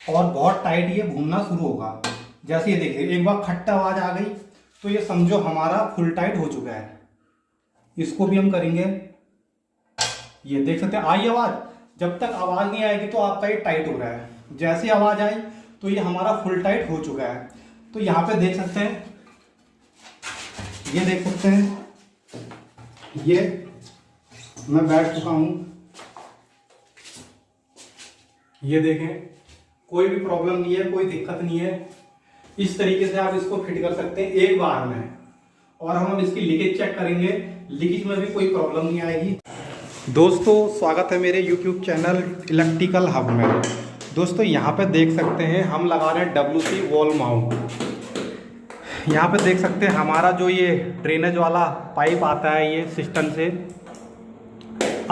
और बहुत टाइट ये घूमना शुरू होगा। जैसे ये देखिए एक बार खट्टा आवाज आ गई तो ये समझो हमारा फुल टाइट हो चुका है। इसको भी हम करेंगे, ये देख सकते हैं आई आवाज। जब तक आवाज नहीं आएगी तो आपका ये टाइट हो रहा है। जैसे आवाज आई तो ये हमारा फुल टाइट हो चुका है। तो यहाँ पे देख सकते हैं, ये देख सकते हैं, ये मैं बैठ चुका हूं। ये देखें, कोई भी प्रॉब्लम नहीं है, कोई दिक्कत नहीं है। इस तरीके से आप इसको फिट कर सकते हैं एक बार में। और हम इसकी लीकेज चेक करेंगे, लीकेज में भी कोई प्रॉब्लम नहीं आएगी। दोस्तों स्वागत है मेरे YouTube चैनल इलेक्ट्रिकल हब में। दोस्तों यहाँ पे देख सकते हैं हम लगा रहे हैं WC वॉल माउंट। यहाँ पे देख सकते हैं हमारा जो ये ड्रेनेज वाला पाइप आता है, ये सिस्टम से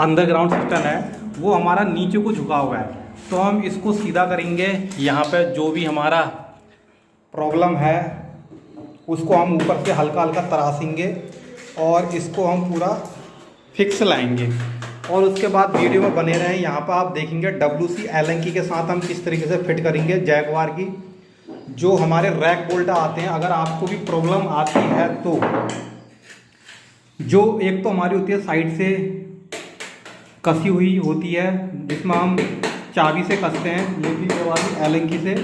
अंडरग्राउंड सिस्टम है, वो हमारा नीचे को झुका हुआ है। तो हम इसको सीधा करेंगे। यहाँ पे जो भी हमारा प्रॉब्लम है उसको हम ऊपर से हल्का हल्का तराशेंगे और इसको हम पूरा फिक्स लाएंगे। और उसके बाद वीडियो में बने रहें। यहाँ पर आप देखेंगे WC एलेंकी के साथ हम किस तरीके से फिट करेंगे जैगवार की जो हमारे रैक बोल्ट आते हैं। अगर आपको भी प्रॉब्लम आती है तो जो एक तो हमारी होती है साइड से कसी हुई होती है जिसमें हम चाबी से कसते हैं, ये वाली एलेंकी से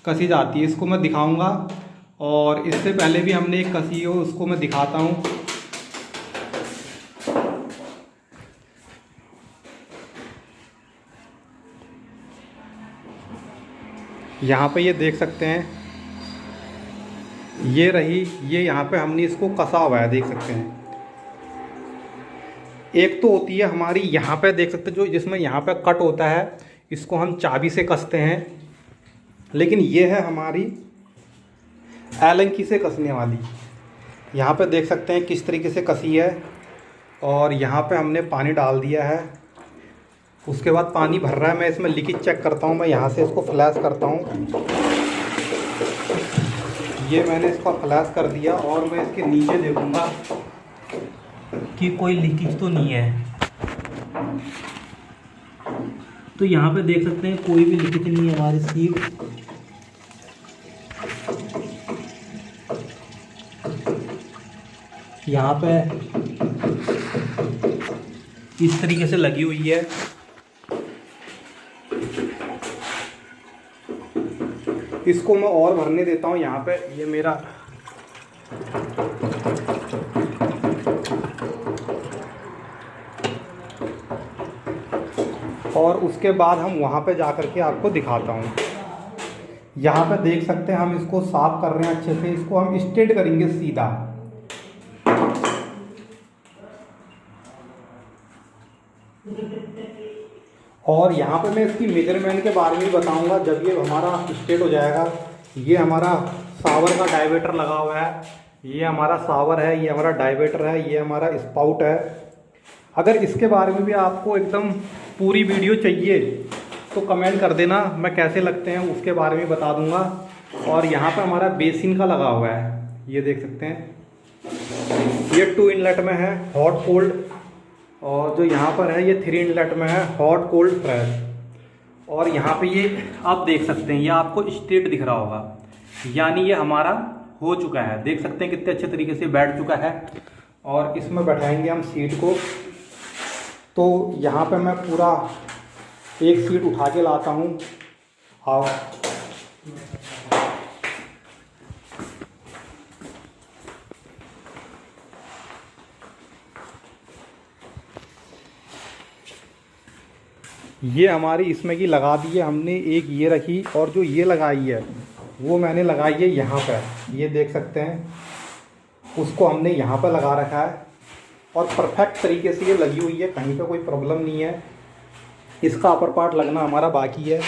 कसी जाती है। इसको मैं दिखाऊंगा और इससे पहले भी हमने एक कसी हो उसको मैं दिखाता हूँ। यहाँ पे ये देख सकते हैं, ये रही, ये यहाँ पे हमने इसको कसा हुआ है, देख सकते हैं। एक तो होती है हमारी यहाँ पे देख सकते हैं जो जिसमें यहाँ पे कट होता है, इसको हम चाबी से कसते हैं। लेकिन ये है हमारी एलेंकी से कसने वाली। यहाँ पे देख सकते हैं किस तरीके से कसी है। और यहाँ पे हमने पानी डाल दिया है। उसके बाद पानी भर रहा है, मैं इसमें लीकेज चेक करता हूँ। मैं यहाँ से इसको फ्लैश करता हूँ। ये मैंने इसको फ्लैश कर दिया और मैं इसके नीचे देखूँगा कि कोई लीकेज तो नहीं है। तो यहाँ पे देख सकते हैं कोई भी लीकेज नहीं है हमारी सीट। यहाँ पे इस तरीके से लगी हुई है। इसको मैं और भरने देता हूँ। यहाँ पे ये मेरा और उसके बाद हम वहाँ पे जा कर के आपको दिखाता हूँ। यहाँ पे देख सकते हैं हम इसको साफ कर रहे हैं अच्छे से। इसको हम स्ट्रेट करेंगे सीधा। और यहाँ पे मैं इसकी मेजरमेंट के बारे में बताऊंगा जब ये हमारा स्ट्रेट हो जाएगा। ये हमारा शावर का डायवेटर लगा हुआ है, ये हमारा शावर है, ये हमारा डायवेटर है, ये हमारा स्पाउट है। अगर इसके बारे में भी आपको एकदम पूरी वीडियो चाहिए तो कमेंट कर देना, मैं कैसे लगते हैं उसके बारे में बता दूंगा। और यहाँ पे हमारा बेसिन का लगा हुआ है, ये देख सकते हैं। ये 2 इनलेट में है हॉट कोल्ड, और जो यहाँ पर है ये 3 इनलेट में है हॉट कोल्ड फ्रेश। और यहाँ पे ये आप देख सकते हैं, ये आपको स्ट्रेट दिख रहा होगा, यानी ये हमारा हो चुका है। देख सकते हैं कितने अच्छे तरीके से बैठ चुका है। और इसमें बैठाएंगे हम सीट को। तो यहाँ पे मैं पूरा एक सीट उठा के लाता हूँ। आओ, ये हमारी इसमें की लगा दी है हमने, एक ये रखी और जो ये लगाई है वो मैंने लगाई है यहाँ पर। ये देख सकते हैं, उसको हमने यहाँ पर लगा रखा है और परफेक्ट तरीके से ये लगी हुई है, कहीं पे कोई प्रॉब्लम नहीं है। इसका अपर पार्ट लगना हमारा बाकी है।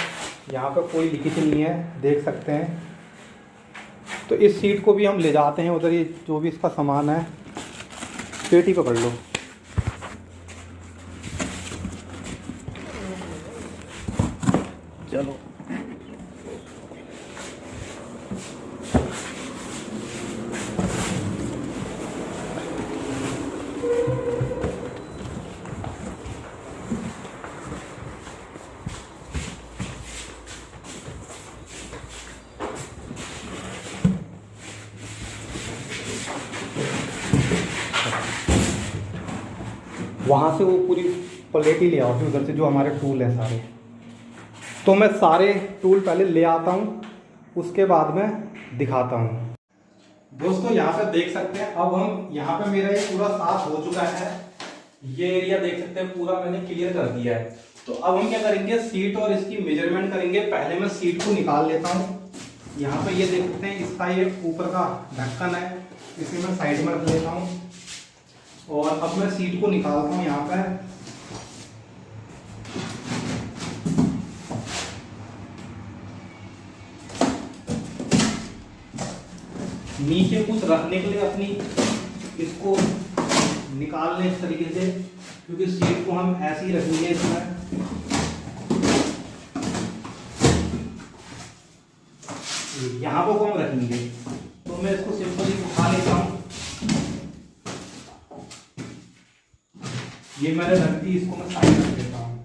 यहाँ पे कोई लीकेज नहीं है, देख सकते हैं। तो इस सीट को भी हम ले जाते हैं उधर, ये जो भी इसका सामान है। पेटी पकड़ लो। चलो, वहाँ से वो पूरी प्लेट ही ले आओ फिर उधर से, जो हमारे टूल हैं सारे। तो मैं सारे टूल पहले ले आता हूँ, उसके बाद में दिखाता हूँ। दोस्तों यहाँ पे देख सकते हैं, अब हम यहाँ पे मेरा ये पूरा साफ हो चुका है। ये एरिया देख सकते हैं पूरा मैंने क्लियर कर दिया है। तो अब हम क्या करेंगे, सीट और इसकी मेजरमेंट करेंगे। पहले मैं सीट को निकाल लेता हूँ। यहाँ पे ये देख सकते हैं, इसका ये ऊपर का ढक्कन है, इसे मैं साइड में रख लेता हूँ। और अब मैं सीट को निकालता हूँ। यहाँ पे नीचे कुछ रखने के लिए अपनी इसको निकाल लें इस तरीके से, क्योंकि सीट को हम ऐसे ही रखेंगे इसमें। यहाँ पर को हम रखेंगे, तो मैं इसको सिंपली उठा लेता हूँ। ये मैंने रख दी, इसको मैं साइड रख देता हूँ।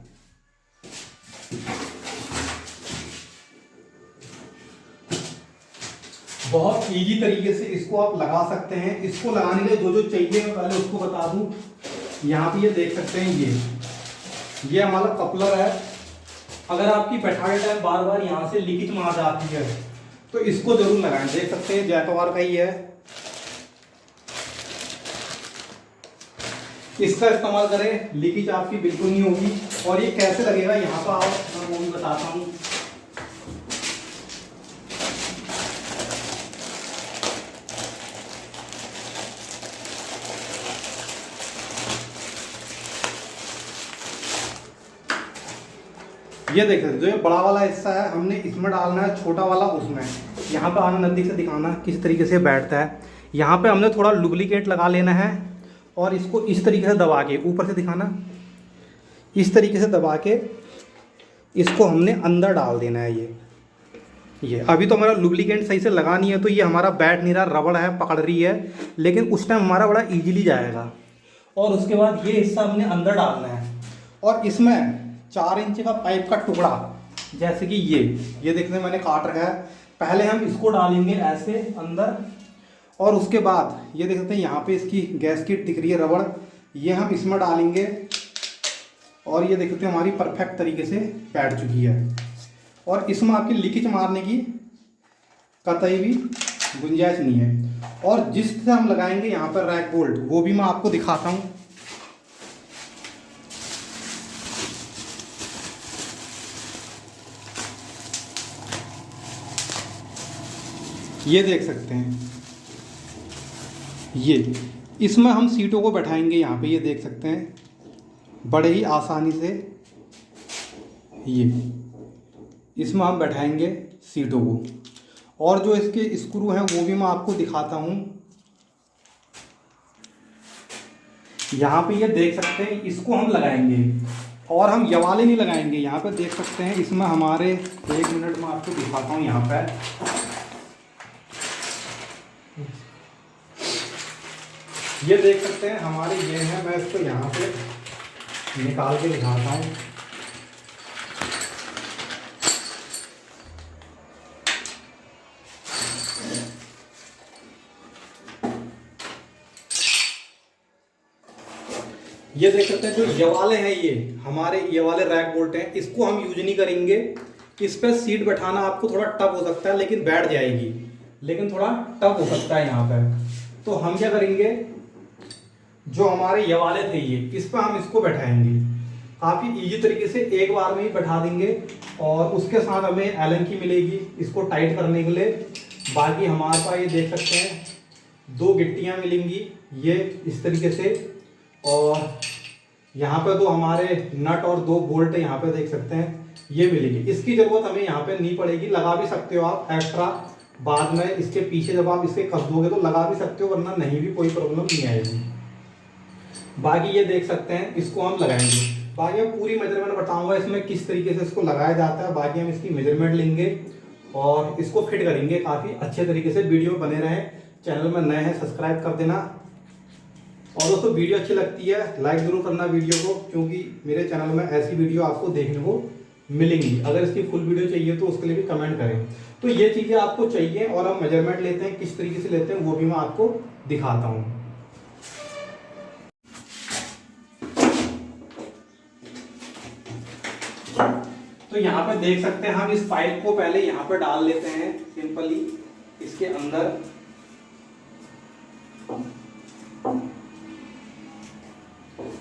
बहुत इजी तरीके से इसको आप लगा सकते हैं। इसको लगाने के लिए जो जो चाहिए मैं पहले उसको बता दूं। यहाँ पे ये देख सकते हैं, ये हमारा कपलर है। अगर आपकी बैठाने टाइम बार बार यहाँ से लीकेज मार जाती है तो इसको जरूर लगाएं। देख सकते हैं जैकवार का ही है, इसका इस्तेमाल करें, लीकेज आपकी बिल्कुल नहीं होगी। और ये कैसे लगेगा यहाँ पर आओ मैं वो भी बताता हूँ। ये देख सकते हो, जो ये बड़ा वाला हिस्सा है हमने इसमें डालना है, छोटा वाला उसमें। यहाँ पे आना, नज़दीक से दिखाना किस तरीके से बैठता है। यहाँ पे हमने थोड़ा लुब्रिकेट लगा लेना है और इसको इस तरीके से दबा के, ऊपर से दिखाना, इस तरीके से दबा के इसको हमने अंदर डाल देना है। ये अभी तो हमारा लुब्रिकेंट सही से लगा नहीं है, तो ये हमारा बैठ नहीं रहा, रबड़ है, पकड़ रही है, लेकिन उस टाइम हमारा बड़ा ईजिली जाएगा। और उसके बाद ये हिस्सा हमने अंदर डालना है और इसमें 4 इंच का पाइप का टुकड़ा, जैसे कि ये देखने मैंने काट रखा है। पहले हम इसको डालेंगे ऐसे अंदर, और उसके बाद ये देख सकते हैं यहाँ पे इसकी गैस की दिख रही है रबड़, ये हम इसमें डालेंगे। और ये देख सकते हैं हमारी परफेक्ट तरीके से बैठ चुकी है। और इसमें आपकी लीकेज मारने की कतई भी गुंजाइश नहीं है। और जिससे हम लगाएंगे यहाँ पर रैक बोल्ट, वो भी मैं आपको दिखाता हूँ। ये देख सकते हैं, ये इसमें हम सीटों को बैठाएंगे यहाँ पे। ये देख सकते हैं बड़े ही आसानी से, ये इसमें हम बैठाएंगे सीटों को। और जो इसके स्क्रू हैं वो भी मैं आपको दिखाता हूँ। यहाँ पे ये देख सकते हैं, इसको हम लगाएंगे और हम ये वाले नहीं लगाएंगे। यहाँ पे देख सकते हैं, इसमें हमारे 1 मिनट में आपको दिखाता हूँ। यहाँ पे ये देख सकते हैं हमारे ये हैं, मैं इसको यहाँ पे निकाल के दिखाता हूँ। ये देख सकते हैं, जो ये वाले हैं, ये हमारे ये वाले रैक बोल्ट हैं। इसको हम यूज नहीं करेंगे। इस पर सीट बैठाना आपको थोड़ा टफ हो सकता है, लेकिन बैठ जाएगी, लेकिन थोड़ा टफ हो सकता है यहाँ पर। तो हम क्या करेंगे, जो हमारे ये वाले थे ये, इस पर हम इसको बैठाएंगे। काफ़ी इजी तरीके से एक बार में ही बैठा देंगे। और उसके साथ हमें एलन की मिलेगी इसको टाइट करने के लिए। बाकी हमारे पास ये देख सकते हैं 2 गिट्टियाँ मिलेंगी, ये इस तरीके से। और यहाँ पे 2 हमारे नट और 2 बोल्ट यहाँ पे देख सकते हैं, ये मिलेगी। इसकी ज़रूरत हमें यहाँ पे नहीं पड़ेगी, लगा भी सकते हो आप एक्स्ट्रा बाद में। इसके पीछे जब आप इसके कस दोगे तो लगा भी सकते हो, वरना नहीं भी कोई प्रॉब्लम नहीं आएगी। बाकी ये देख सकते हैं, इसको हम लगाएंगे। बाकी मैं पूरी मेजरमेंट बताऊंगा इसमें किस तरीके से इसको लगाया जाता है। बाकी हम इसकी मेजरमेंट लेंगे और इसको फिट करेंगे काफ़ी अच्छे तरीके से। वीडियो बने रहें, चैनल में नए हैं सब्सक्राइब कर देना। और दोस्तों वीडियो अच्छी लगती है लाइक ज़रूर करना वीडियो को, क्योंकि मेरे चैनल में ऐसी वीडियो आपको देखने को मिलेंगी। अगर इसकी फुल वीडियो चाहिए तो उसके लिए भी कमेंट करें। तो ये चीज़ें आपको चाहिए और हम मेजरमेंट लेते हैं, किस तरीके से लेते हैं वो भी मैं आपको दिखाता हूँ। तो यहाँ पे देख सकते हैं हम इस पाइप को पहले यहाँ पे डाल लेते हैं सिंपली इसके अंदर।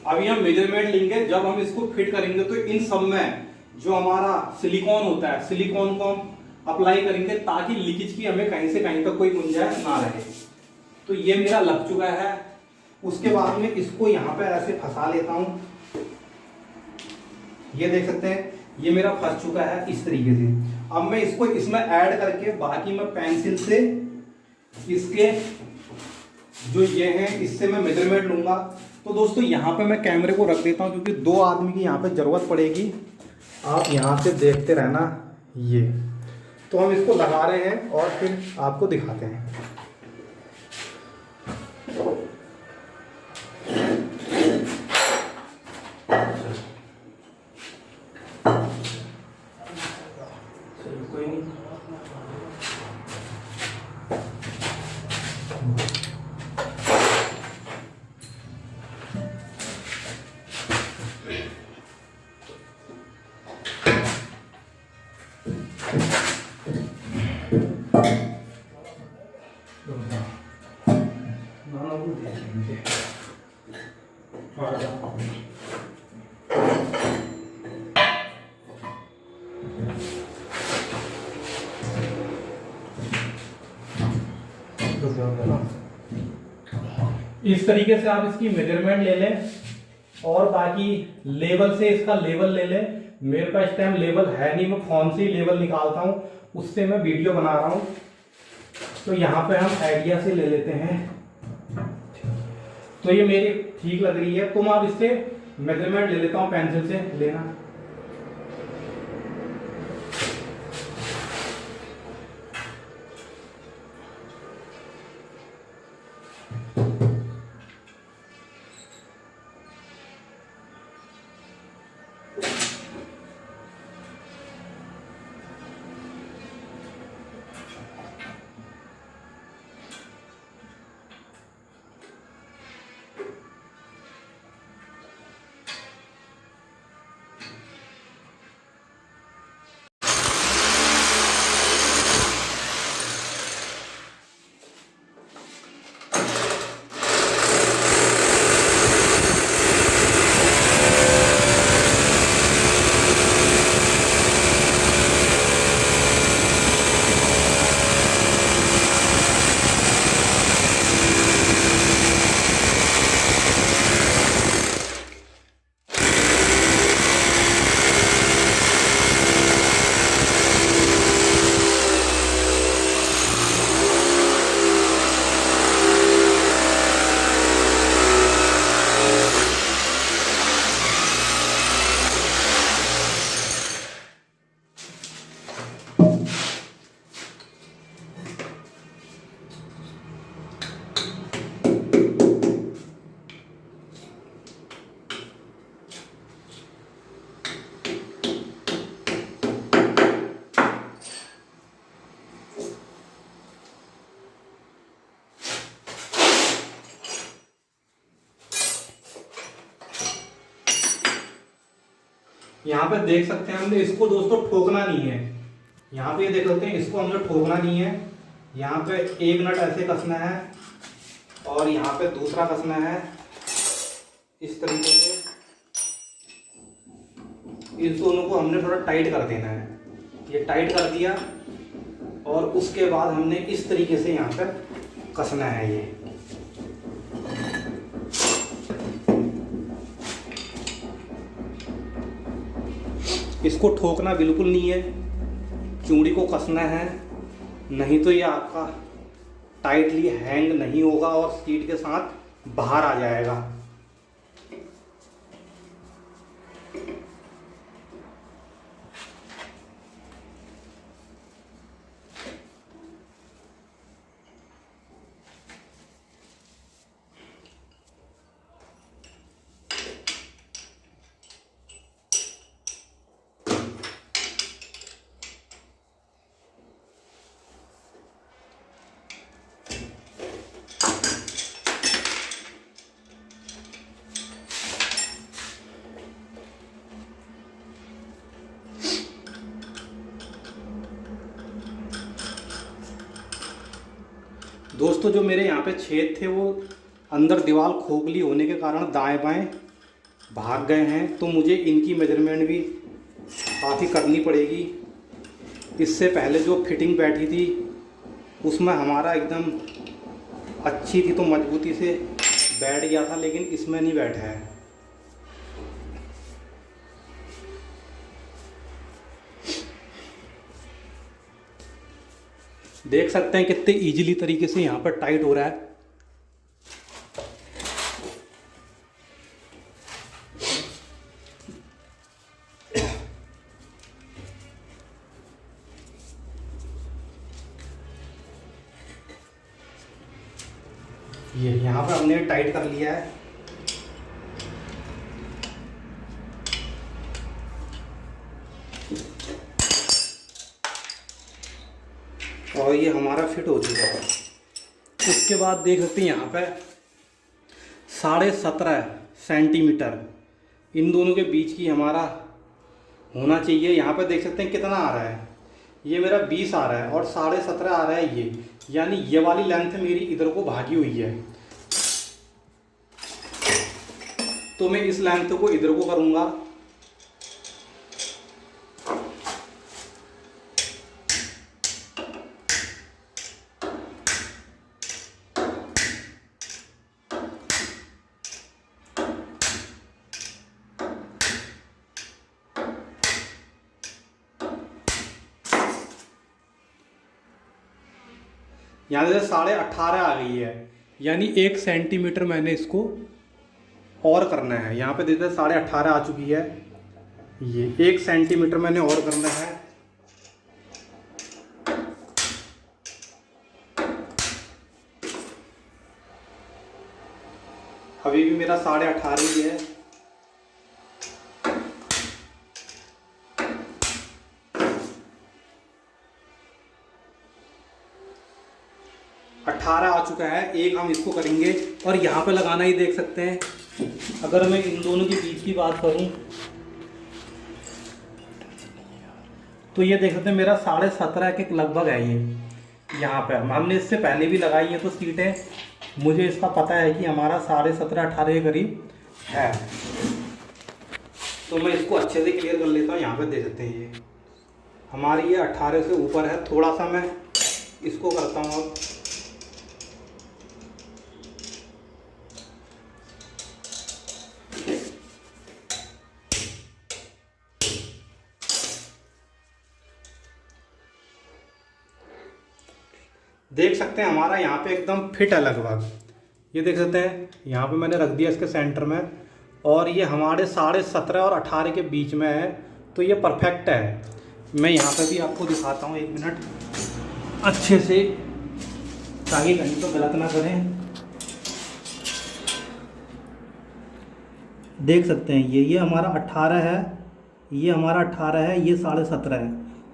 अभी हम मेजरमेंट लेंगे, जब हम इसको फिट करेंगे तो इन सब में जो हमारा सिलिकॉन होता है, सिलिकॉन को हम अप्लाई करेंगे ताकि लीकेज की हमें कहीं से कहीं तक कोई गुंजाइश ना रहे। तो ये मेरा लग चुका है। उसके बाद में इसको यहाँ पे ऐसे फंसा लेता हूं। ये देख सकते हैं ये मेरा फंस चुका है इस तरीके से। अब मैं इसको इसमें ऐड करके बाकी मैं पेंसिल से इसके जो ये हैं इससे मैं मेजरमेंट लूंगा। तो दोस्तों यहाँ पे मैं कैमरे को रख देता हूँ क्योंकि 2 आदमी की यहाँ पे ज़रूरत पड़ेगी। आप यहाँ से देखते रहना। ये तो हम इसको लगा रहे हैं और फिर आपको दिखाते हैं। कोई नहीं, इस तरीके से आप इसकी मेजरमेंट ले लें और बाकी लेवल से इसका लेवल ले लें। मेरे पास इस टाइम लेवल है नहीं, मैं फोन से ही लेवल निकालता हूं, उससे मैं वीडियो बना रहा हूं। तो यहाँ पे हम आइडिया से ले लेते हैं। तो ये मेरी ठीक लग रही है, तो मैं अब इससे मेजरमेंट ले लेता हूं, पेंसिल से लेना। यहाँ पे देख सकते हैं हमने इसको दोस्तों ठोकना नहीं है। यहाँ पे ये देख सकते हैं इसको हमने ठोकना नहीं है। यहाँ पे एक नट ऐसे कसना है और यहाँ पे दूसरा कसना है इस तरीके से। इस दोनों को हमने थोड़ा टाइट कर देना है। ये टाइट कर दिया और उसके बाद हमने इस तरीके से यहाँ पे कसना है। ये इसको ठोकना बिल्कुल नहीं है, चूड़ी को कसना है, नहीं तो ये आपका टाइटली हैंग नहीं होगा और सीट के साथ बाहर आ जाएगा। दोस्तों जो मेरे यहाँ पे छेद थे वो अंदर दीवार खोखली होने के कारण दाएं बाएं भाग गए हैं, तो मुझे इनकी मेजरमेंट भी काफ़ी करनी पड़ेगी। इससे पहले जो फिटिंग बैठी थी उसमें हमारा एकदम अच्छी थी तो मजबूती से बैठ गया था, लेकिन इसमें नहीं बैठा है। देख सकते हैं कितने इजीली तरीके से यहाँ पर टाइट हो रहा है। ये यहाँ पर हमने टाइट कर लिया है। और ये हमारा फिट हो चुका है। उसके बाद देख सकते हैं यहाँ पे 17.5 सेंटीमीटर इन दोनों के बीच की हमारा होना चाहिए। यहाँ पे देख सकते हैं कितना आ रहा है, ये मेरा 20 आ रहा है और 17.5 आ रहा है ये, यानी ये वाली लेंथ मेरी इधर को भागी हुई है, तो मैं इस लेंथ को इधर को करूँगा। यहाँ से 18.5 आ गई है, यानी 1 सेंटीमीटर मैंने इसको और करना है। यहाँ पे देखते हैं 18.5 आ चुकी है, ये 1 सेंटीमीटर मैंने और करना है। अभी भी मेरा 18.5 ही है। अट्ठारह आ चुका है, एक हम इसको करेंगे और यहाँ पे लगाना ही देख सकते हैं। अगर मैं इन दोनों के बीच की बात करूँ तो ये देख सकते हैं मेरा 17.5 के लगभग है। ये यहाँ पे हमने इससे पहले भी लगाई है तो सीटें, मुझे इसका पता है कि हमारा 17.5-18 के करीब है। तो मैं इसको अच्छे से क्लियर कर लेता हूँ। यहाँ पे देख सकते हैं ये हमारी ये 18 से ऊपर है। थोड़ा सा मैं इसको करता हूँ अब। देख सकते हैं हमारा यहाँ पे एकदम फिट है लगभग। ये देख सकते हैं यहाँ पे मैंने रख दिया इसके सेंटर में, और ये हमारे 17.5 और 18 के बीच में है, तो ये परफेक्ट है। मैं यहाँ पे भी आपको दिखाता हूँ, 1 मिनट अच्छे से, ताकि कहीं तो गलत ना करें। देख सकते हैं ये हमारा 18 है, ये हमारा 18 है, ये 17.5 है,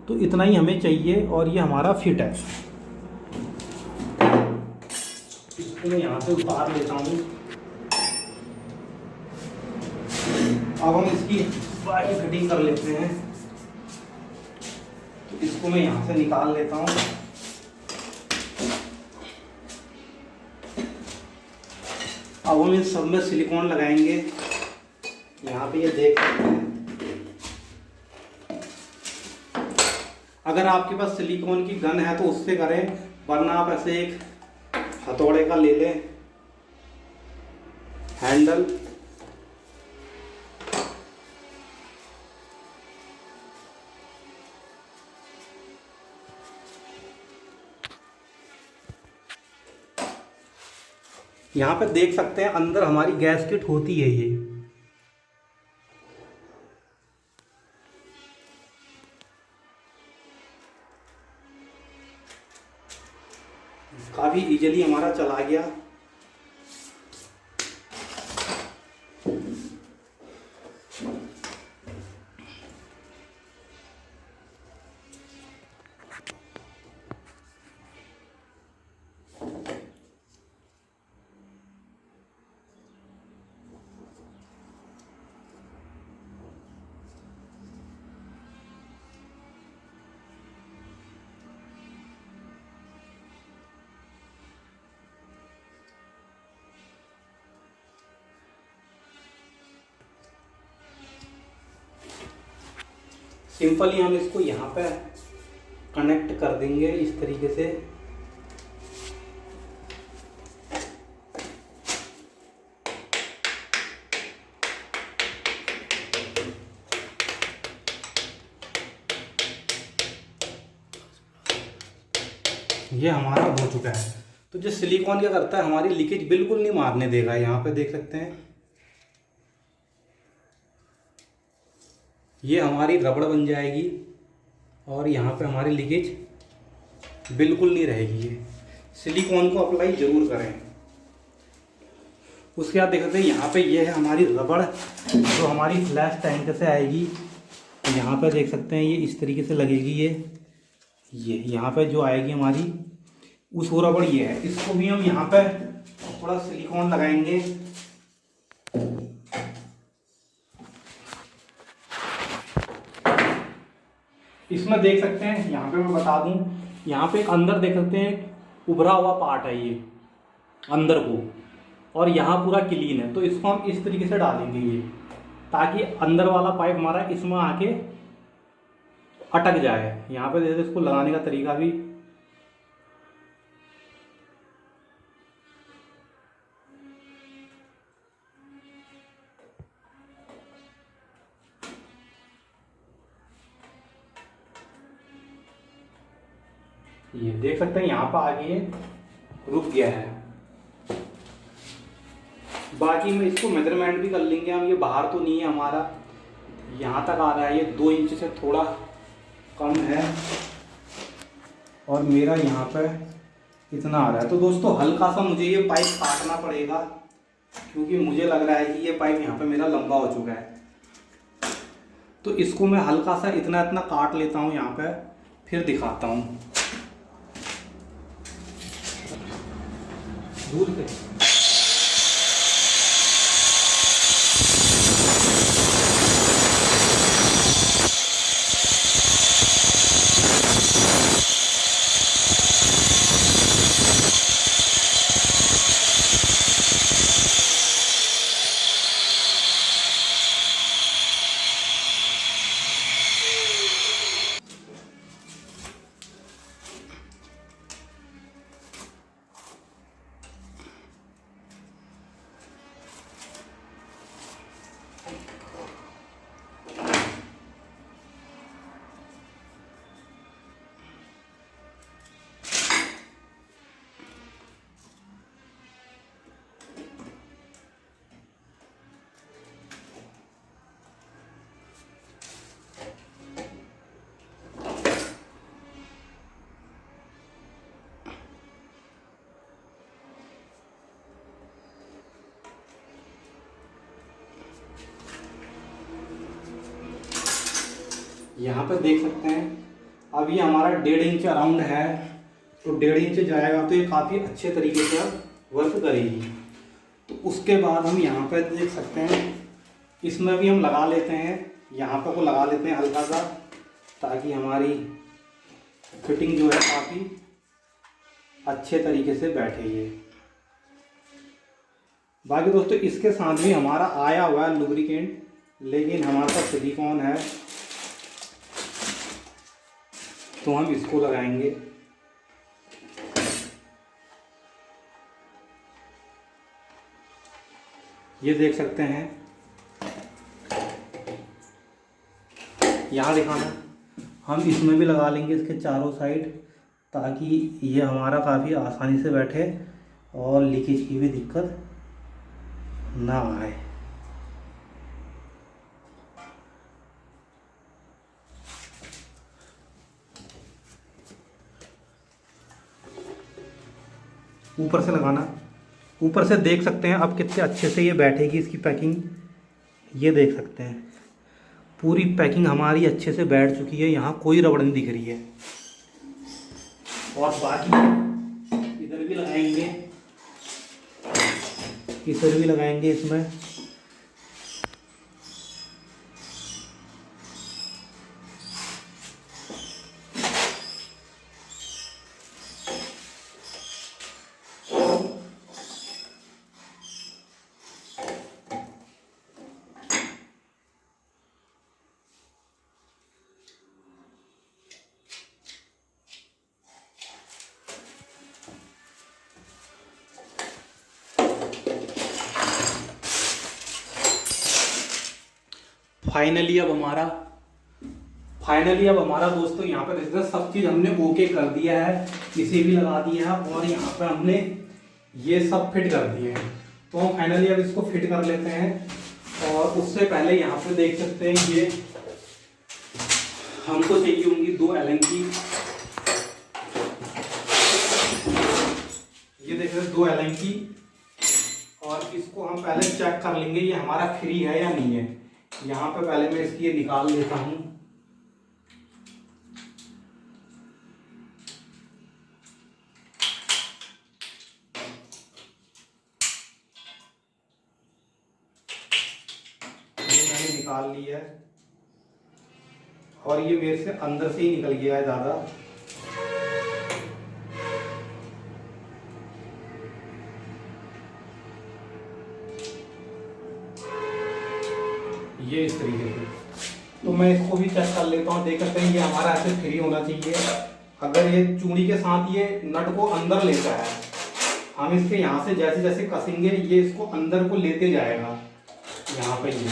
तो इतना ही हमें चाहिए और ये हमारा फिट है। इसको मैं यहाँ से उतार लेता हूँ। अब हम इसकी बाकी फिटिंग कर लेते हैं। तो इसको मैं यहाँ से निकाल लेता हूँ। अब हम इस सब में सिलिकॉन लगाएंगे। यहाँ पे ये देख सकते हैं, अगर आपके पास सिलिकॉन की गन है तो उससे करें, वरना आप ऐसे एक हथौड़े का ले लें हैंडल। यहाँ पे देख सकते हैं अंदर हमारी गैसकेट होती है। ये काफी इजीली हमारा चला गया। सिंपली हम इसको यहाँ पे कनेक्ट कर देंगे इस तरीके से। ये हमारा हो चुका है। तो जो सिलिकॉन क्या करता है, हमारी लीकेज बिल्कुल नहीं मारने देगा। यहाँ पे देख सकते हैं ये हमारी रबड़ बन जाएगी और यहाँ पे हमारी लीकेज बिल्कुल नहीं रहेगी। ये सिलिकॉन को अप्लाई ज़रूर करें। उसके बाद देख सकते हैं यहाँ पे ये है हमारी रबड़ जो हमारी फ्लैश टैंक से आएगी। यहाँ पे देख सकते हैं ये इस तरीके से लगेगी। ये यहाँ पे जो आएगी हमारी उस वो रबड़ ये है। इसको भी हम यहाँ पे थोड़ा सिलिकॉन लगाएंगे। इसमें देख सकते हैं यहाँ पे मैं बता दूं, यहाँ पे एक अंदर देख सकते हैं उभरा हुआ पार्ट है ये अंदर को, और यहाँ पूरा क्लीन है। तो इसको हम इस तरीके से डालेंगे ये, ताकि अंदर वाला पाइप हमारा इसमें आके अटक जाए। यहाँ पे जैसे इसको लगाने का तरीका भी ये देख सकते हैं यहाँ पर आगे ये रुक गया है। बाकी में इसको मेजरमेंट भी कर लेंगे हम। ये बाहर तो नहीं है हमारा, यहाँ तक आ रहा है। ये 2 इंच से थोड़ा कम है और मेरा यहाँ पे इतना आ रहा है। तो दोस्तों हल्का सा मुझे ये पाइप काटना पड़ेगा, क्योंकि मुझे लग रहा है कि ये पाइप यहाँ पे मेरा लंबा हो चुका है। तो इसको मैं हल्का सा इतना इतना काट लेता हूँ यहाँ पे, फिर दिखाता हूँ दूर से। यहाँ पे देख सकते हैं अब ये हमारा 1.5 इंच अराउंड है। तो 1.5 इंच जाएगा तो ये काफ़ी अच्छे तरीके से वर्क करेगी। तो उसके बाद हम यहाँ पे देख सकते हैं इसमें भी हम लगा लेते हैं, यहाँ पे को लगा लेते हैं हल्का सा, ताकि हमारी फिटिंग जो है काफ़ी अच्छे तरीके से बैठे। ये बाकी दोस्तों इसके साथ भी हमारा आया हुआ है लुब्रिकेंट, लेकिन हमारे पास सिलिकॉन है तो हम इसको लगाएंगे। ये देख सकते हैं यहाँ दिखाना, हम इसमें भी लगा लेंगे इसके चारों साइड, ताकि ये हमारा काफ़ी आसानी से बैठे और लीकेज की भी दिक्कत ना आए। ऊपर से लगाना, ऊपर से देख सकते हैं अब कितने अच्छे से ये बैठेगी इसकी पैकिंग। ये देख सकते हैं पूरी पैकिंग हमारी अच्छे से बैठ चुकी है, यहाँ कोई रबड़ नहीं दिख रही है। और बाकी इधर भी लगाएंगे, इधर भी लगाएंगे इसमें। फाइनली अब हमारा दोस्तों यहाँ पे रेजिस्टेंस सब चीज़ हमने ओके कर दिया है, इसे भी लगा दिया है और यहाँ पे हमने ये सब फिट कर दिए हैं। तो हम फाइनली अब इसको फिट कर लेते हैं। और उससे पहले यहाँ पे देख सकते हैं ये हमको चाहिए होंगी 2 एलन की, ये देख रहे हैं 2 एलन की। और इसको हम पहले चेक कर लेंगे ये हमारा फ्री है या नहीं है। यहाँ पे पहले मैं इसकी ये निकाल लेता हूँ। निकाल लिया है और ये मेरे से अंदर से ही निकल गया है ज़्यादा। ये इस तरीके से, तो मैं इसको भी चेक कर लेता हूँ। देख सकते हैं ये हमारा ऐसे फ्री होना चाहिए। अगर ये चूड़ी के साथ ये नट को अंदर लेता है, हम इसके यहाँ से जैसे जैसे कसेंगे ये इसको अंदर को लेते जाएगा यहाँ पे ये,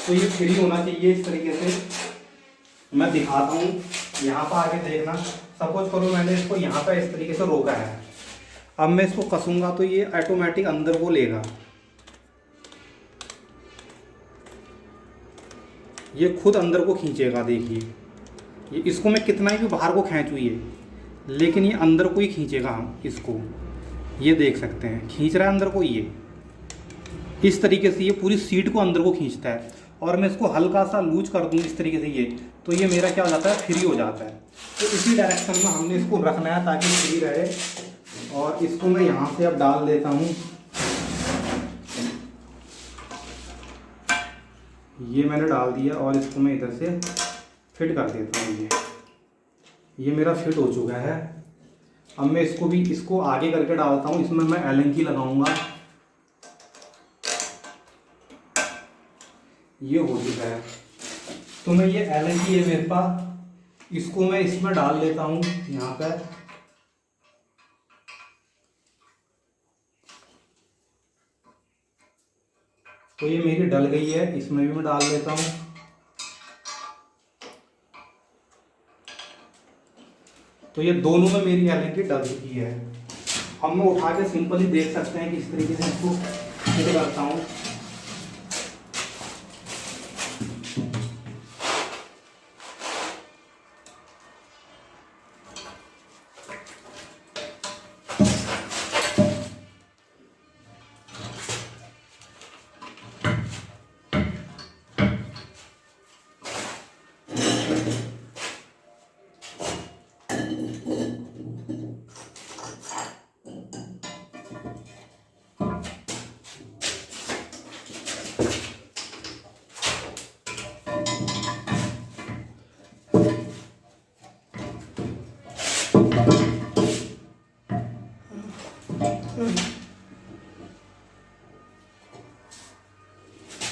तो ये फ्री होना चाहिए इस तरीके से। मैं दिखाता हूँ, यहाँ पर आके देखना। सपोज करो मैंने इसको यहाँ पर इस तरीके से रोका है, अब मैं इसको कसूँगा तो ये ऑटोमेटिक अंदर को लेगा, ये खुद अंदर को खींचेगा। देखिए ये, इसको मैं कितना ही भी बाहर को खींचूँ ये, लेकिन ये अंदर को ही खींचेगा। हम इसको ये देख सकते हैं खींच रहा है अंदर को, ये इस तरीके से ये पूरी सीट को अंदर को खींचता है। और मैं इसको हल्का सा लूज कर दूँ इस तरीके से ये, तो ये मेरा क्या हो जाता है, फ्री हो जाता है। तो इसी डायरेक्शन में हमने इसको रखना है ताकि फ्री रहे। और इसको मैं यहाँ से अब डाल देता हूँ, ये मैंने डाल दिया और इसको मैं इधर से फिट कर देता हूँ। ये मेरा फिट हो चुका है। अब मैं इसको आगे करके डालता हूँ, इसमें मैं एलन की लगाऊंगा। ये हो चुका है, तो मैं ये एलन की है मेरे पास, इसको मैं इसमें डाल लेता हूँ यहाँ पर। तो ये मेरी डल गई है, इसमें भी मैं डाल लेता हूँ। तो ये दोनों में मेरी एलन की डल चुकी है। अब मैं उठा के सिंपली देख सकते हैं कि इस तरीके से इसको फिट करता हूँ।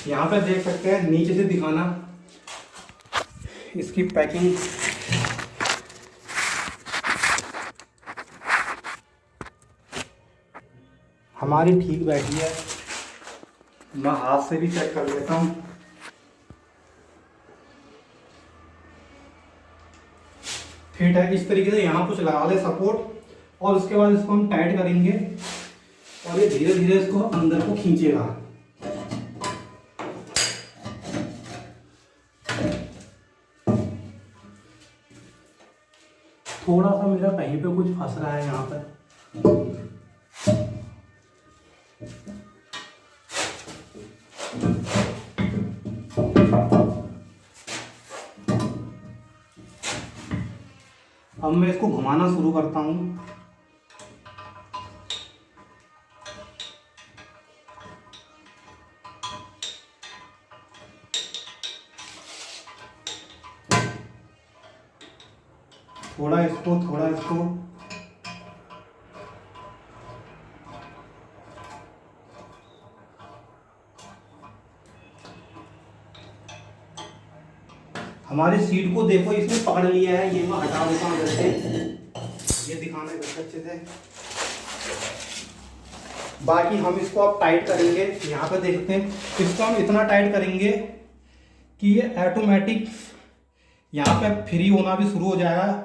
यहाँ पे देख सकते हैं, नीचे से दिखाना इसकी पैकिंग। हमारी ठीक बैठी है, मैं हाथ से भी चेक कर लेता हूँ। फिट है इस तरीके से। यहाँ कुछ लगा ले सपोर्ट और उसके बाद इसको हम टाइट करेंगे और ये धीरे धीरे इसको अंदर को खींचेगा। थोड़ा सा मेरा कहीं पे कुछ फंस रहा है यहाँ पर, अब मैं इसको घुमाना शुरू करता हूँ। थोड़ा इसको हमारी सीट को देखो इसने पकड़ लिया है। ये मैं हटा देता हूँ इधर से, ये दिखाना है अच्छे से। बाकी हम इसको अब टाइट करेंगे। यहाँ पे देखते हैं, इसको हम इतना टाइट करेंगे कि ये ऑटोमेटिक यहाँ पे फ्री होना भी शुरू हो जाएगा।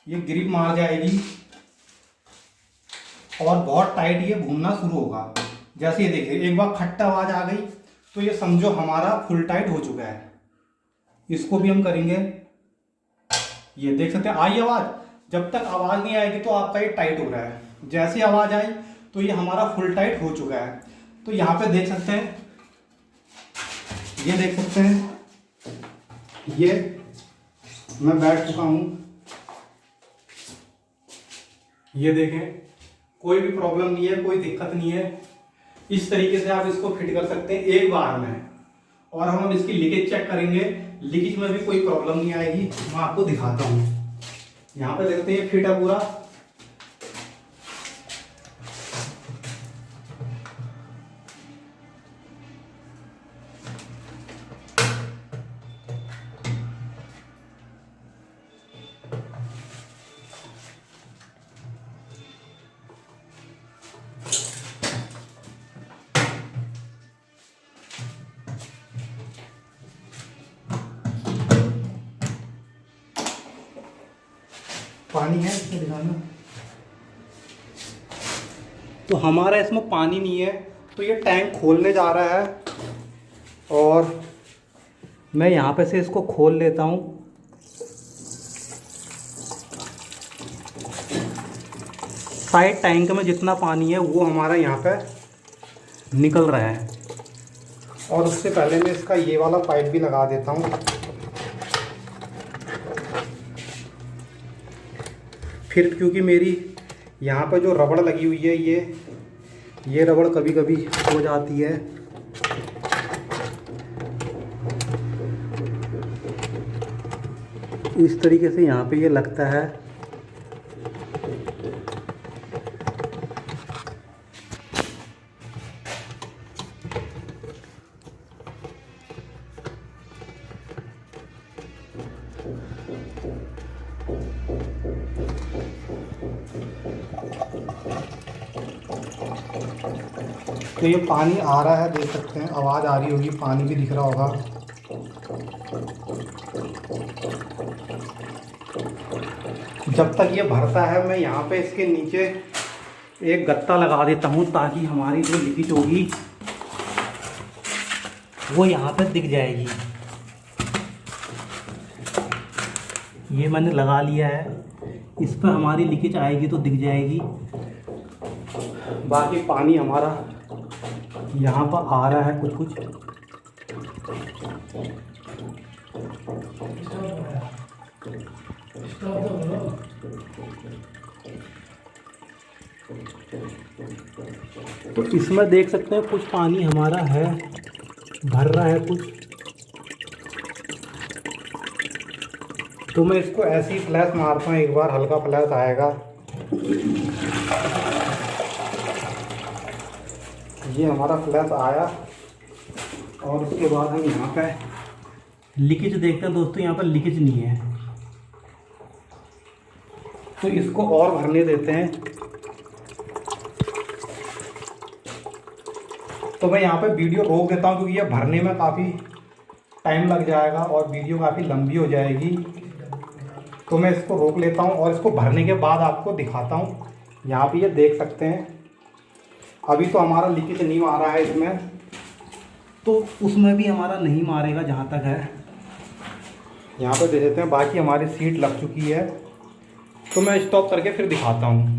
ये ग्रिप मार जाएगी और बहुत टाइट ये घूमना शुरू होगा। जैसे ये देखिए, एक बार खट्टा आवाज आ गई तो ये समझो हमारा फुल टाइट हो चुका है। इसको भी हम करेंगे, ये देख सकते हैं आई आवाज। जब तक आवाज नहीं आएगी तो आपका ये टाइट हो रहा है। जैसे आवाज आई तो ये हमारा फुल टाइट हो चुका है। तो यहाँ पे देख सकते हैं, ये देख सकते हैं, ये मैं बैठ चुका हूं। ये देखें, कोई भी प्रॉब्लम नहीं है, कोई दिक्कत नहीं है। इस तरीके से आप इसको फिट कर सकते हैं एक बार में। और हम इसकी लीकेज चेक करेंगे, लीकेज में भी कोई प्रॉब्लम नहीं आएगी। मैं आपको दिखाता हूँ। यहाँ पे देखते हैं फिट है पूरा। पानी है इसमें, दिखाना। तो हमारा इसमें पानी नहीं है, तो ये टैंक खोलने जा रहा है। और मैं यहाँ पे से इसको खोल लेता हूँ। साइड टैंक में जितना पानी है वो हमारा यहाँ पे निकल रहा है। और उससे पहले मैं इसका ये वाला पाइप भी लगा देता हूँ। फिर क्योंकि मेरी यहाँ पे जो रबड़ लगी हुई है, ये रबड़ कभी कभी हो जाती है। इस तरीके से यहाँ पे ये लगता है। तो ये पानी आ रहा है, देख सकते हैं, आवाज़ आ रही होगी, पानी भी दिख रहा होगा। जब तक ये भरता है मैं यहाँ पे इसके नीचे एक गत्ता लगा देता हूँ, ताकि हमारी जो लीकेज होगी वो यहाँ पे दिख जाएगी। ये मैंने लगा लिया है, इस पर हमारी लीकेज आएगी तो दिख जाएगी। बाकी पानी हमारा यहाँ पर आ रहा है कुछ कुछ। तो इसमें देख सकते हैं कुछ पानी हमारा है, भर रहा है कुछ। तो मैं इसको ऐसे ही फ्लैश मारता हूँ, एक बार हल्का फ्लैश आएगा। ये हमारा फ्लैश आया और उसके बाद हम यहाँ पे लीकेज देखते हैं। दोस्तों यहाँ पर लीकेज नहीं है, तो इसको और भरने देते हैं। तो मैं यहाँ पे वीडियो रोक देता हूँ, क्योंकि ये भरने में काफ़ी टाइम लग जाएगा और वीडियो काफ़ी लंबी हो जाएगी। तो मैं इसको रोक लेता हूँ और इसको भरने के बाद आपको दिखाता हूँ। यहाँ पे ये देख सकते हैं, अभी तो हमारा लीकेज नहीं आ रहा है इसमें, तो उसमें भी हमारा नहीं मारेगा जहाँ तक है। यहाँ पे दे देते हैं। बाकी हमारी सीट लग चुकी है, तो मैं स्टॉप करके फिर दिखाता हूँ।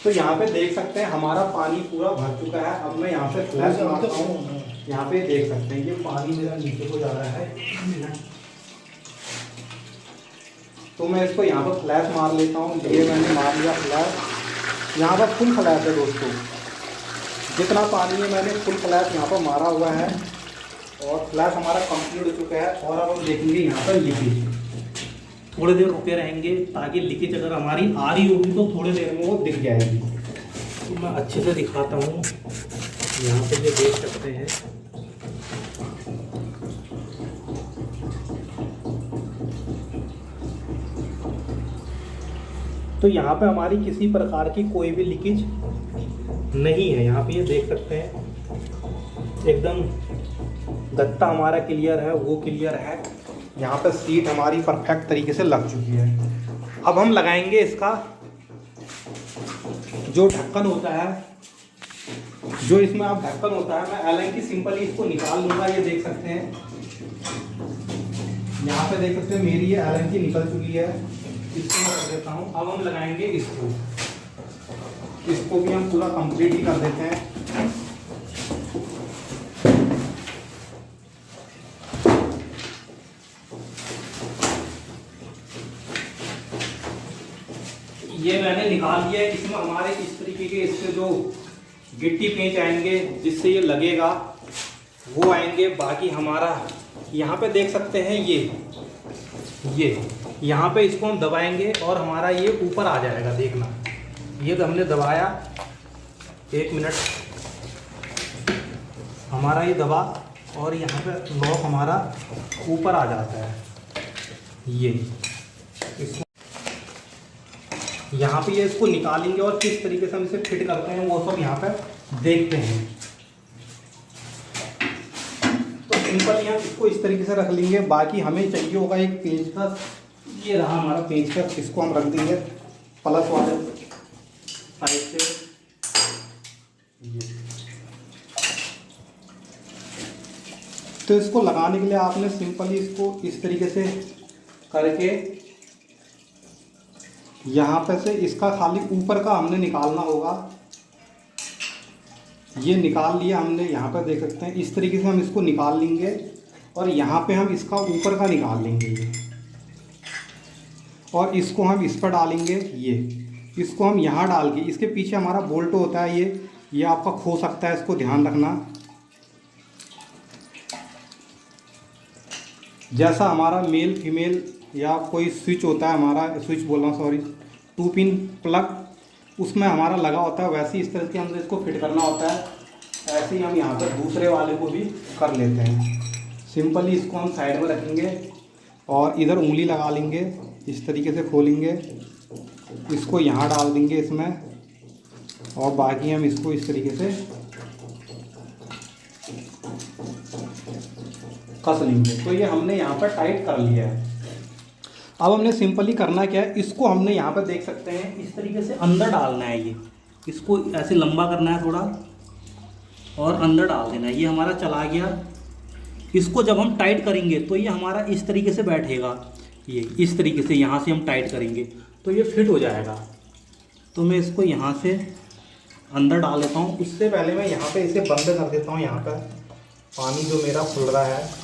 तो यहाँ पे देख सकते हैं हमारा पानी पूरा भर चुका है। अब मैं यहाँ पे फ्लैश मारता हूँ। यहाँ पे देख सकते हैं ये पानी मेरा नीचे को जा रहा है, तो मैं इसको यहाँ पर फ्लैश मार लेता हूँ। ये मैंने मार लिया फ्लैश। यहाँ पर फुल फ्लैश है दोस्तों, जितना पानी है मैंने फुल फ्लैश यहाँ पर मारा हुआ है और फ्लैश हमारा कंप्लीट हो चुका है। और अब हम देखेंगे यहाँ पर लीकेज। थोड़ी देर रुके रहेंगे, ताकि लीकेज अगर हमारी आ रही होगी तो थोड़ी देर में वो दिख जाएगी। तो मैं अच्छे से दिखाता हूँ। यहाँ पे ये देख सकते हैं, तो यहाँ पे हमारी किसी प्रकार की कोई भी लीकेज नहीं है। यहाँ पे ये देख सकते हैं एकदम गत्ता हमारा क्लियर है, वो क्लियर है। यहाँ पे सीट हमारी परफेक्ट तरीके से लग चुकी है। अब हम लगाएंगे इसका जो ढक्कन होता है, जो इसमें आप ढक्कन होता है, मैं एलन की सिंपली इसको निकाल लूँगा। ये देख सकते हैं, यहाँ पे देख सकते हैं मेरी ये एलन की निकल चुकी है। इसको मैं कर देता हूँ। अब हम लगाएंगे इसको भी हम पूरा कंप्लीट ही कर देते हैं। ये मैंने निकाल दिया है। इसमें हमारे इस तरीके के इससे जो गिट्टी पेंच आएंगे जिससे ये लगेगा वो आएंगे। बाकी हमारा यहाँ पे देख सकते हैं ये यहाँ पे इसको हम दबाएंगे और हमारा ये ऊपर आ जाएगा। देखना, ये तो हमने दबाया, 1 मिनट, हमारा ये दबा और यहाँ पे लॉक हमारा ऊपर आ जाता है। ये इसको यहाँ पे ये इसको निकालेंगे और किस तरीके से हम इसे फिट करते हैं वो सब यहाँ पे देखते हैं। तो सिंपल यहाँ इसको इस तरीके से रख लेंगे। बाकी हमें चाहिए होगा एक पेंचकस। ये रहा हमारा पेंचकस, इसको हम रख देंगे प्लस वाले साइड से। तो इसको लगाने के लिए आपने सिंपली इसको इस तरीके से करके यहाँ पे से इसका खाली ऊपर का हमने निकालना होगा। ये निकाल लिया हमने, यहाँ पे देख सकते हैं इस तरीके से हम इसको निकाल लेंगे और यहाँ पे हम इसका ऊपर का निकाल लेंगे ये, और इसको हम इस पर डालेंगे। ये इसको हम यहाँ डाल के, इसके पीछे हमारा बोल्ट होता है, ये आपका खो सकता है, इसको ध्यान रखना। जैसा हमारा मेल फीमेल या कोई स्विच होता है, हमारा स्विच बोल रहा हूँ सॉरी, 2 पिन प्लग उसमें हमारा लगा होता है, वैसे ही इस तरह से हमने इसको फिट करना होता है। ऐसे ही हम यहाँ पर दूसरे वाले को भी कर लेते हैं। सिंपली इसको हम साइड में रखेंगे और इधर उंगली लगा लेंगे, इस तरीके से खोलेंगे, इसको यहाँ डाल देंगे इसमें, और बाकी हम इसको इस तरीके से कस लेंगे। तो ये हमने यहाँ पर टाइट कर लिया है। अब हमने सिंपली करना क्या है, इसको हमने यहाँ पर देख सकते हैं इस तरीके से अंदर डालना है। ये इसको ऐसे लंबा करना है थोड़ा और अंदर डाल देना है। ये हमारा चला गया। इसको जब हम टाइट करेंगे तो ये हमारा इस तरीके से बैठेगा। ये इस तरीके से यहाँ से हम टाइट करेंगे तो ये फिट हो जाएगा। तो मैं इसको यहाँ से अंदर डाल देता हूँ। उससे पहले मैं यहाँ पे इसे बंद कर देता हूँ। यहाँ पर पानी जो मेरा खुल रहा है,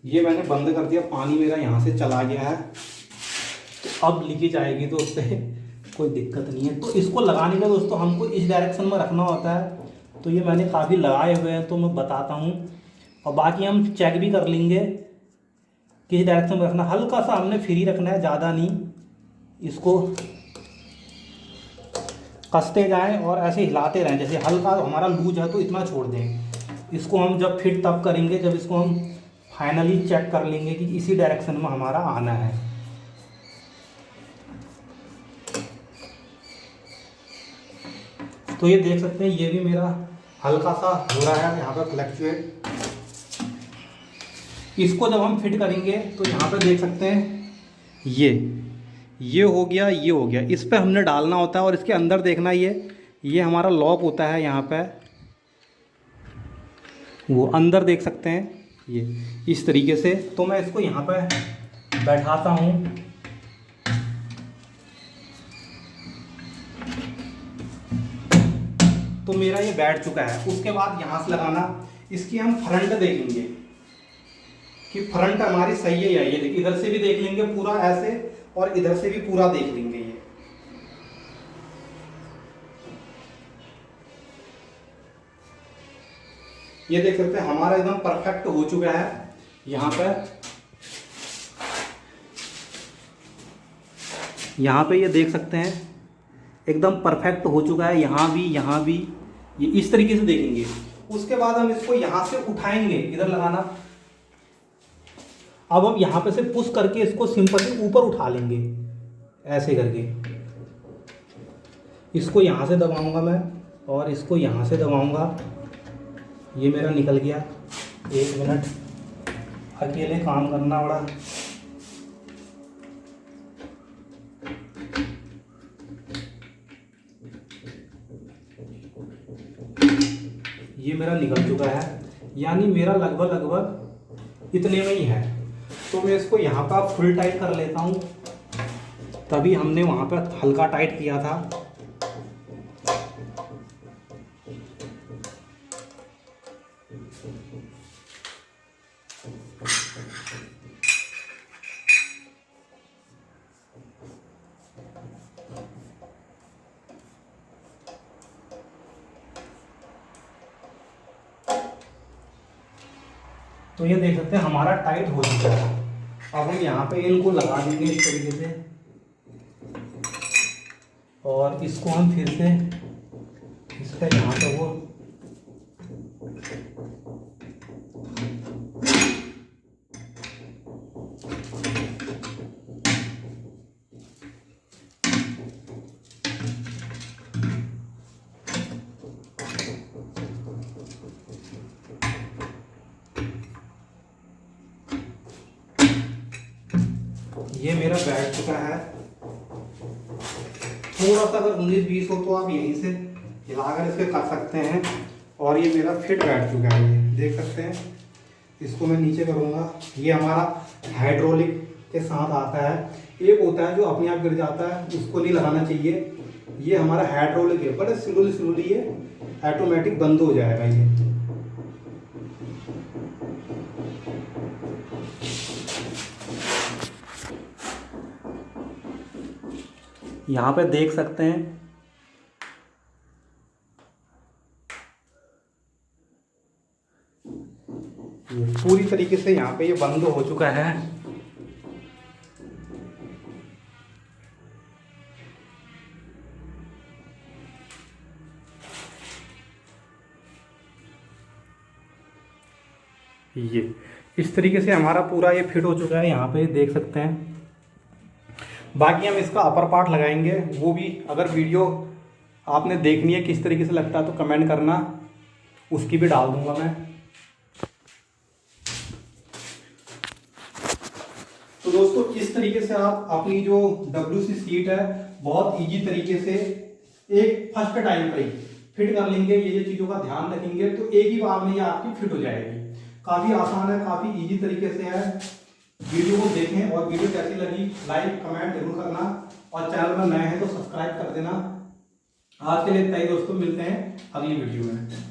ये मैंने बंद कर दिया। पानी मेरा यहाँ से चला गया है। तो अब लीकेज आएगी तो उससे कोई दिक्कत नहीं है। तो इसको लगाने का दोस्तों हमको इस डायरेक्शन में रखना होता है। तो ये मैंने काफ़ी लगाए हुए हैं तो मैं बताता हूँ, और बाकी हम चेक भी कर लेंगे किस डायरेक्शन में रखना। हल्का सा हमने फ्री रखना है, ज़्यादा नहीं। इसको कसते जाएं और ऐसे हिलाते रहें। जैसे हल्का हमारा लूज है तो इतना छोड़ दें। इसको हम जब फिट तब करेंगे जब इसको हम फाइनली चेक कर लेंगे कि इसी डायरेक्शन में हमारा आना है। तो ये देख सकते हैं ये भी मेरा हल्का सा हो रहा है यहाँ पर फ्लैक्चुएट। इसको जब हम फिट करेंगे तो यहाँ पे देख सकते हैं ये हो गया, ये हो गया। इस पे हमने डालना होता है और इसके अंदर देखना ये हमारा लॉक होता है। यहाँ पे वो अंदर देख सकते हैं ये इस तरीके से। तो मैं इसको यहाँ पे बैठाता हूँ। तो मेरा ये बैठ चुका है। उसके बाद यहाँ से लगाना, इसकी हम फ्रंट देखेंगे कि फ्रंट हमारी सही है या ये देखिए, इधर से भी देख लेंगे पूरा ऐसे और इधर से भी पूरा देख लेंगे। ये देख सकते हैं हमारा एकदम परफेक्ट हो चुका है। यहाँ पे ये देख सकते हैं एकदम परफेक्ट हो चुका है। यहाँ भी ये इस तरीके से देखेंगे। उसके बाद हम इसको यहाँ से उठाएंगे, इधर लगाना। अब हम यहाँ पे से पुश करके इसको सिंपली ऊपर उठा लेंगे ऐसे करके इसको यहाँ से दबाऊंगा मैं और इसको यहाँ से दबाऊंगा। ये मेरा निकल गया। 1 मिनट, अकेले काम करना पड़ा। ये मेरा निकल चुका है, यानी मेरा लगभग इतने में ही है। तो मैं इसको यहाँ पर फुल टाइट कर लेता हूँ, तभी हमने वहाँ पर हल्का टाइट किया था। तो ये देख सकते हैं हमारा टाइट हो चुका है। अब हम यहाँ पे इनको लगा देंगे इस तरीके से, और इसको हम फिर से इसका यहाँ पे वो ये मेरा बैठ चुका है। थोड़ा सा अगर 19-20 हो तो आप यहीं से हिलाकर इसके कर सकते हैं। और ये मेरा फिट बैठ चुका है, ये देख सकते हैं। इसको मैं नीचे करूँगा। ये हमारा हाइड्रोलिक के साथ आता है। एक होता है जो अपने आप गिर जाता है, उसको नहीं लगाना चाहिए। ये हमारा हाइड्रोलिक है, बड़े स्लोली ये ऑटोमेटिक बंद हो जाएगा। ये यहाँ पे देख सकते हैं। ये पूरी तरीके से यहाँ पे ये बंद हो चुका है। ये इस तरीके से हमारा पूरा ये फिट हो चुका है, यहाँ पे देख सकते हैं। बाकी हम इसका अपर पार्ट लगाएंगे, वो भी अगर वीडियो आपने देखनी है किस तरीके से लगता है तो कमेंट करना, उसकी भी डाल दूंगा मैं। तो दोस्तों इस तरीके से आप अपनी जो WC सीट है बहुत इजी तरीके से एक फर्स्ट टाइम पर ही फिट कर लेंगे। ये चीज़ों का ध्यान रखेंगे तो एक ही बार में ये आपकी फिट हो जाएगी। काफ़ी आसान है, काफ़ी इजी तरीके से है। वीडियो को देखें और वीडियो कैसी लगी लाइक कमेंट जरूर करना, और चैनल में नए हैं तो सब्सक्राइब कर देना। आज के लिए इतना ही दोस्तों, मिलते हैं अगली वीडियो में।